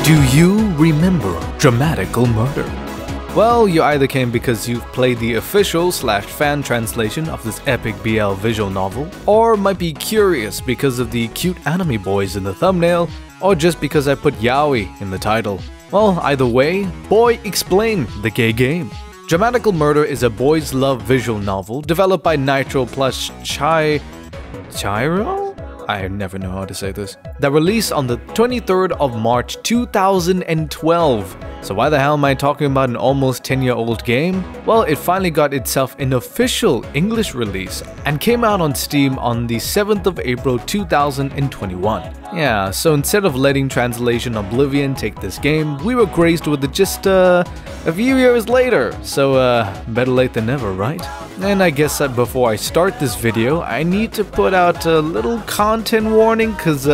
Do you remember Dramatical Murder? Well, you either came because you've played the official/fan translation of this epic BL visual novel, or might be curious because of the cute anime boys in the thumbnail, or just because I put Yaoi in the title. Well, either way, boy, explain the gay game. Dramatical Murder is a boys' love visual novel developed by Nitro plus Chiro? I never know how to say this. That released on the 23rd of March 2012. So why the hell am I talking about an almost 10-year-old game? Well, it finally got itself an official English release and came out on Steam on the 7th of April 2021. Yeah, so instead of letting Translation Oblivion take this game, we were graced with it just a few years later. So better late than never, right? And I guess that before I start this video, I need to put out a little content warning because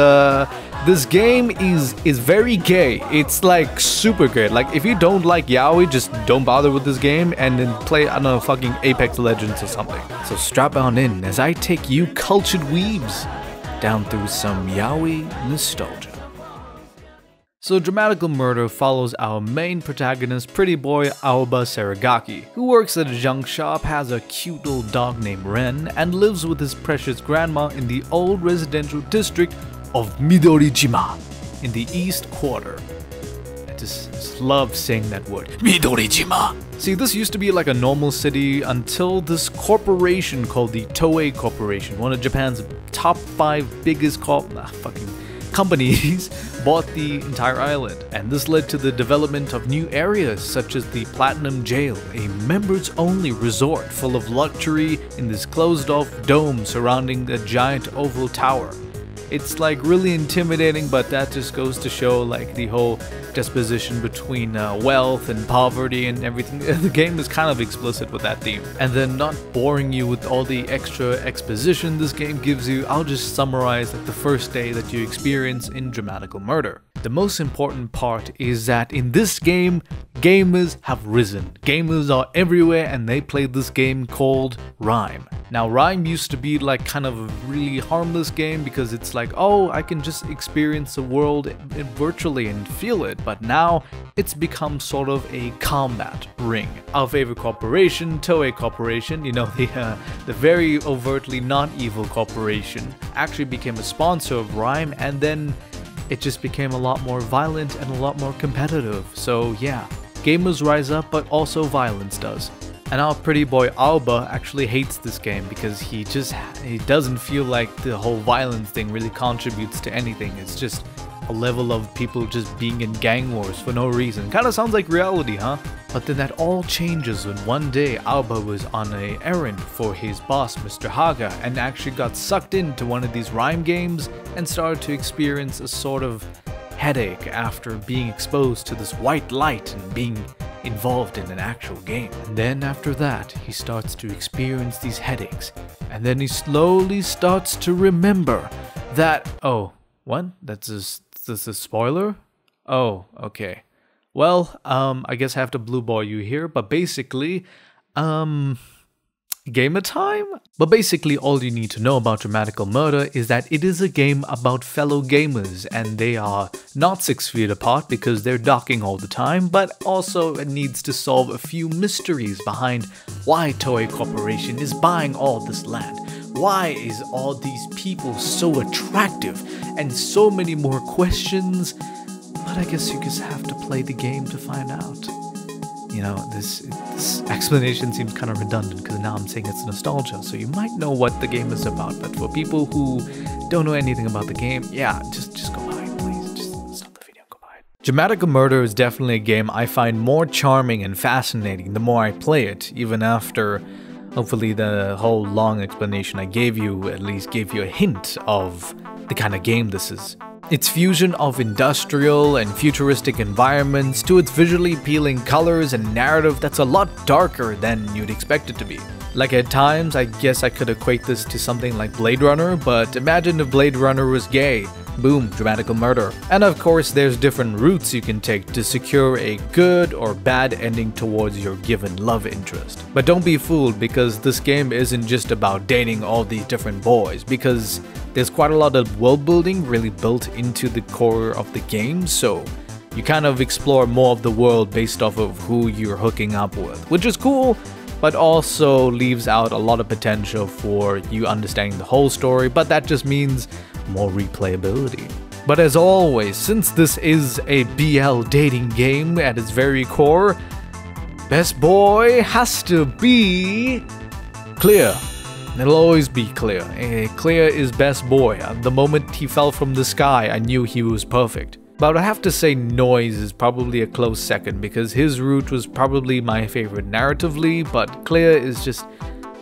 this game is very gay. It's like super gay. Like if you don't like Yaoi, just don't bother with this game and then play, I don't know, fucking Apex Legends or something. So strap on in as I take you cultured weebs down through some Yaoi nostalgia. So Dramatical Murder follows our main protagonist, pretty boy Aoba Saragaki, who works at a junk shop, has a cute little dog named Ren, and lives with his precious grandma in the old residential district of Midorijima in the East Quarter. I just love saying that word, Midorijima. See, this used to be like a normal city until this corporation called the Toei Corporation, one of Japan's top 5 biggest companies, bought the entire island. And this led to the development of new areas such as the Platinum Jail, a members-only resort full of luxury in this closed-off dome surrounding a giant oval tower. It's like really intimidating, but that just goes to show like the whole disposition between wealth and poverty and everything. The game is kind of explicit with that theme. And then not boring you with all the extra exposition this game gives you, I'll just summarize like the first day that you experience in Dramatical Murder. The most important part is that in this game, gamers have risen. Gamers are everywhere and they play this game called Rime. Now Rime used to be like kind of a really harmless game because it's like, oh, I can just experience the world virtually and feel it. But now it's become sort of a combat ring. Our favorite corporation, Toei Corporation, you know, the very overtly not evil corporation, actually became a sponsor of Rime, and then it just became a lot more violent and a lot more competitive. So yeah, gamers rise up, but also violence does. And our pretty boy Aoba actually hates this game because he doesn't feel like the whole violence thing really contributes to anything. It's just a level of people just being in gang wars for no reason. Kinda sounds like reality, huh? But then that all changes when one day Aoba was on an errand for his boss, Mr. Haga, and actually got sucked into one of these Rime games and started to experience a sort of headache after being exposed to this white light and being involved in an actual game. And then after that, he starts to experience these headaches, and then he slowly starts to remember that, oh, what? That's a spoiler? Oh, okay. Well, I guess I have to blue ball you here, but basically, gamer time? But basically all you need to know about Dramatical Murder is that it is a game about fellow gamers, and they are not 6 feet apart because they're docking all the time, but also it needs to solve a few mysteries behind why Toei Corporation is buying all this land. Why is all these people so attractive? And so many more questions. But I guess you just have to play the game to find out. You know, this explanation seems kind of redundant because now I'm saying it's nostalgia, so you might know what the game is about, but for people who don't know anything about the game, yeah, just go buy it, please. Just stop the video and go buy it. Dramatical Murder is definitely a game I find more charming and fascinating the more I play it, even after hopefully the whole long explanation I gave you at least gave you a hint of the kind of game this is. Its fusion of industrial and futuristic environments to its visually appealing colors and narrative that's a lot darker than you'd expect it to be. Like at times, I guess I could equate this to something like Blade Runner, but imagine if Blade Runner was gay. Boom, Dramatical Murder. And of course, there's different routes you can take to secure a good or bad ending towards your given love interest. But don't be fooled, because this game isn't just about dating all these different boys, because there's quite a lot of world building really built into the core of the game, so you kind of explore more of the world based off of who you're hooking up with, which is cool, but also leaves out a lot of potential for you understanding the whole story, but that just means more replayability. But as always, since this is a BL dating game at its very core, best boy has to be Clear. It'll always be Clear. Clear is best boy. The moment he fell from the sky, I knew he was perfect. But I have to say Noise is probably a close second because his route was probably my favorite narratively, but Clear is just,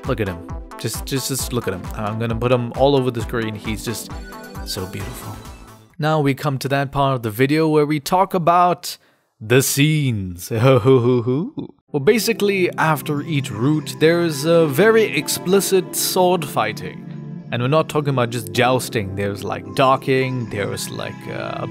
look at him. Just look at him. I'm gonna put him all over the screen. He's just so beautiful. Now we come to that part of the video where we talk about the scenes. Well, basically, after each route, there's a very explicit sword fighting. And we're not talking about just jousting. There's like docking, there's like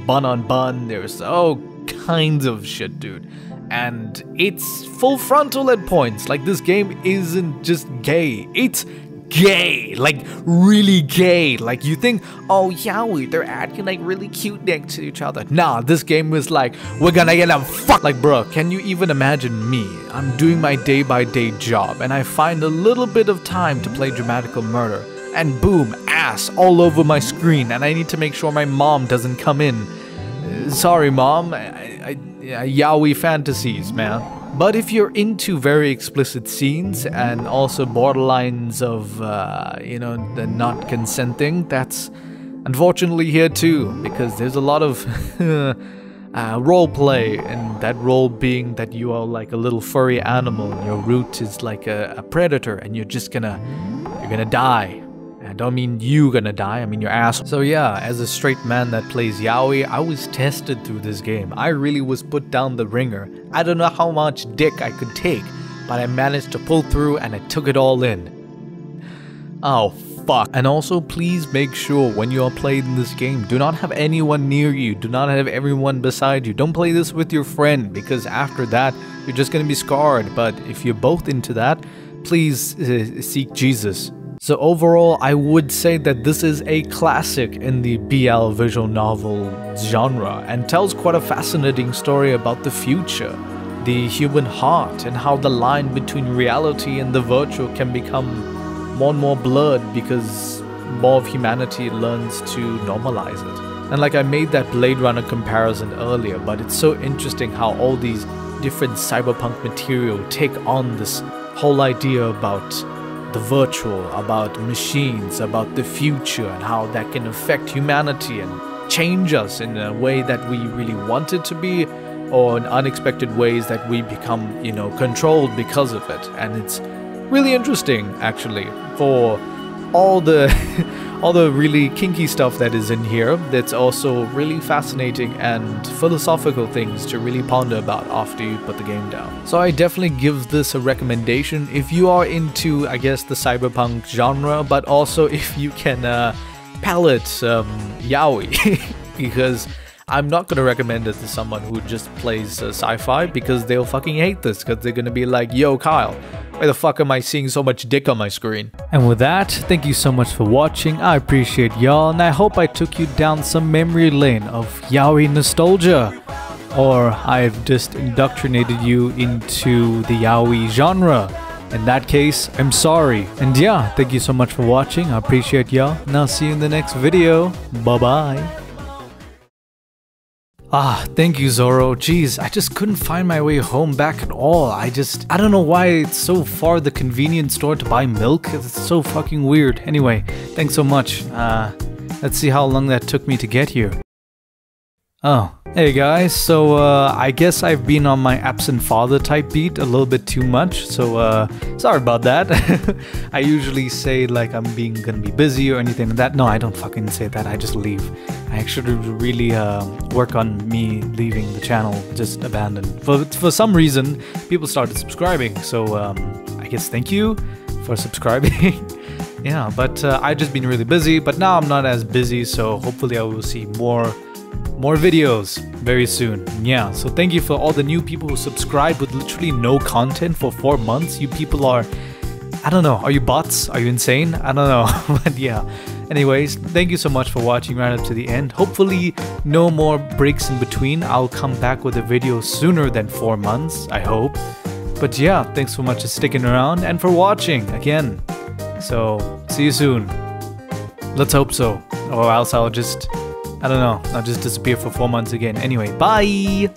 bun on bun, there's all kinds of shit, dude. And it's full frontal at points. Like, this game isn't just gay, it's gay, like really gay. Like, you think, oh Yaoi, they're acting like really cute next to each other. Nah, this game was like, we're gonna get them fucked. Like, bro, can you even imagine me? I'm doing my day-by-day job and I find a little bit of time to play DRAMAtical murder, and boom, ass all over my screen, and I need to make sure my mom doesn't come in. Sorry mom, yaoi fantasies, man. But if you're into very explicit scenes and also borderlines of, the not consenting, that's unfortunately here too, because there's a lot of role play, and that role being that you are like a little furry animal and your root is like a predator, and you're gonna die. I don't mean you gonna die, I mean your ass. So yeah, as a straight man that plays yaoi, I was tested through this game. I really was put down the ringer. I don't know how much dick I could take, but I managed to pull through and I took it all in. Oh fuck. And also, please make sure when you are playing this game, do not have anyone near you, do not have everyone beside you. Don't play this with your friend, because after that, you're just gonna be scarred. But if you're both into that, please seek Jesus. So overall, I would say that this is a classic in the BL visual novel genre and tells quite a fascinating story about the future, the human heart, and how the line between reality and the virtual can become more and more blurred because more of humanity learns to normalize it. And like, I made that Blade Runner comparison earlier, but it's so interesting how all these different cyberpunk material take on this whole idea about the virtual, about machines, about the future, and how that can affect humanity and change us in a way that we really want it to be, or in unexpected ways that we become, controlled because of it. And it's really interesting, actually, for all the all the really kinky stuff that is in here. That's also really fascinating and philosophical things to really ponder about after you put the game down. So I definitely give this a recommendation if you are into, I guess, the cyberpunk genre, but also if you can palette yaoi, because I'm not going to recommend it to someone who just plays sci-fi, because they'll fucking hate this, because they're going to be like, yo Kyle, why the fuck am I seeing so much dick on my screen? And with that, thank you so much for watching. I appreciate y'all, and I hope I took you down some memory lane of yaoi nostalgia, or I've just indoctrinated you into the yaoi genre. In that case, I'm sorry. And yeah, thank you so much for watching. I appreciate y'all, and I'll see you in the next video. Bye bye. Thank you, Zoro. Jeez, I just couldn't find my way home back at all. I don't know why it's so far the convenience store to buy milk. It's so fucking weird. Anyway, thanks so much. Let's see how long that took me to get here. Oh, hey guys, so I guess I've been on my absent father type beat a little bit too much, so sorry about that. I usually say like I'm gonna be busy or anything like that. No, I don't fucking say that, I just leave. I actually really work on me leaving the channel, just abandoned. For some reason, people started subscribing, so I guess thank you for subscribing. Yeah, but I've just been really busy, but now I'm not as busy, so hopefully I will see more videos very soon. Yeah, so thank you for all the new people who subscribe with literally no content for 4 months. You people are, I don't know, are you bots? Are you insane? I don't know. But yeah, Anyways, thank you so much for watching right up to the end. Hopefully no more breaks in between. I'll come back with a video sooner than 4 months, I hope. But yeah, thanks so much for sticking around and for watching again. So, see you soon. Let's hope so. Or else I'll just, I don't know, I'll just disappear for 4 months again. Anyway, bye!